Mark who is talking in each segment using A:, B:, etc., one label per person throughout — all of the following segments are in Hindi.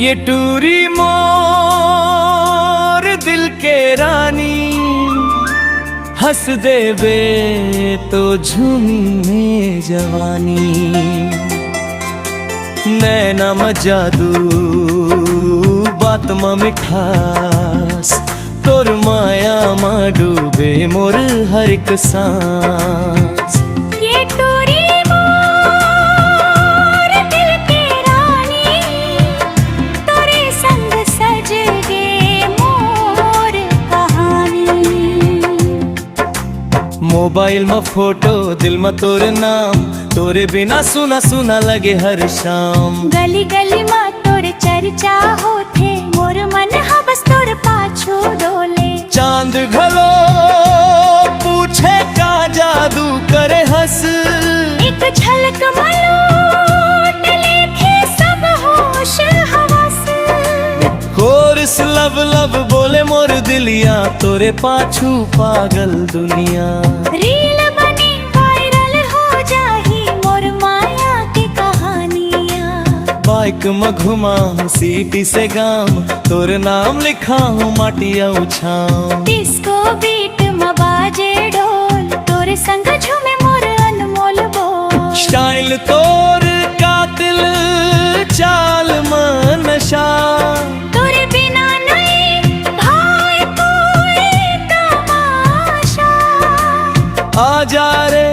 A: ये टूरी मोर दिल के रानी, हंस देवे तो झूमी जवानी। नैना में जादू बात में मिठास, तोर माया में डूबे मोर हर एक सांस।
B: ये टूरी मोर दिल के रानी, तोरे संग सज गे मोर कहानी।
A: मोबाइल में फोटो, दिल में तोरे नाम, तोरे बिना सुना सुना लगे हर शाम।
B: गली गली में तोरे चर्चा होथे, मोर मन हा बस तोर पाछू डोले।
A: चांद घलो पूछे का जादू करे हंस,
B: एक झलक मलोट लेखे सब होश हवस।
A: कोरस लब लब बोले मोर दिलिया, तोरे पाछू पागल दुनिया।
B: रील बनी वायरल हो जाही मोर माया की कहानियाँ।
A: बाइक में घुमा हूँ सिटी से गांव, तोर नाम लिखा हूँ माटिया उछाम।
B: डिस्को बीट में बाजे ढोल, तोरे संग झूमे मोर अनमोल बोल।
A: स्टाइल तोर कातिल चाल में नशा,
B: तोरे बिना नहीं भाई कोई तमाशा।
A: आजा रे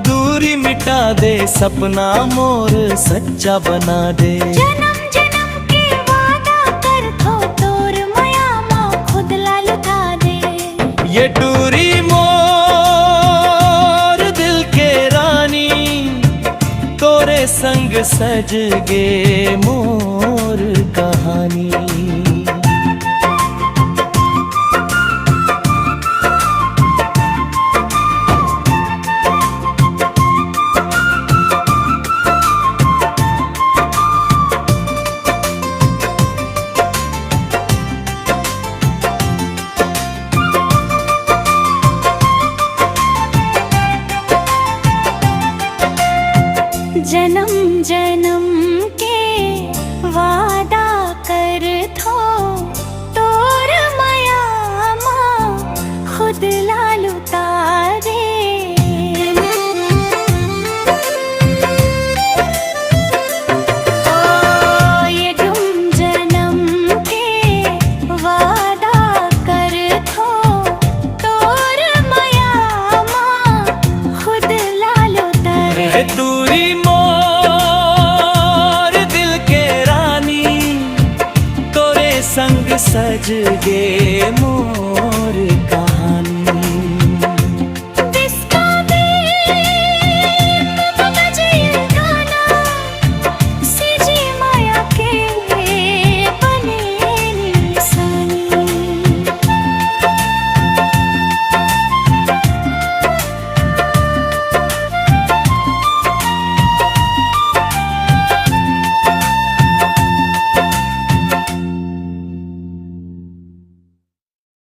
A: दूरी मिटा दे, सपना मोर सच्चा बना दे।
B: जन्म जन्म के वादा कर थो, तोर माया माँ खुद ला लुटा दे।
A: ये टूरी मोर दिल के रानी, तोरे संग सज गे मोर कहानी।
B: जन्म जन्म के वादा कर थो, तोर माया माँ खुद ला लुटा दे। ये तुम जन्म के वादा कर थो, तोर माया माँ खुद ला लुटा दे।
A: दूरी मोर दिल के रानी, तोरे संग सज गे मोर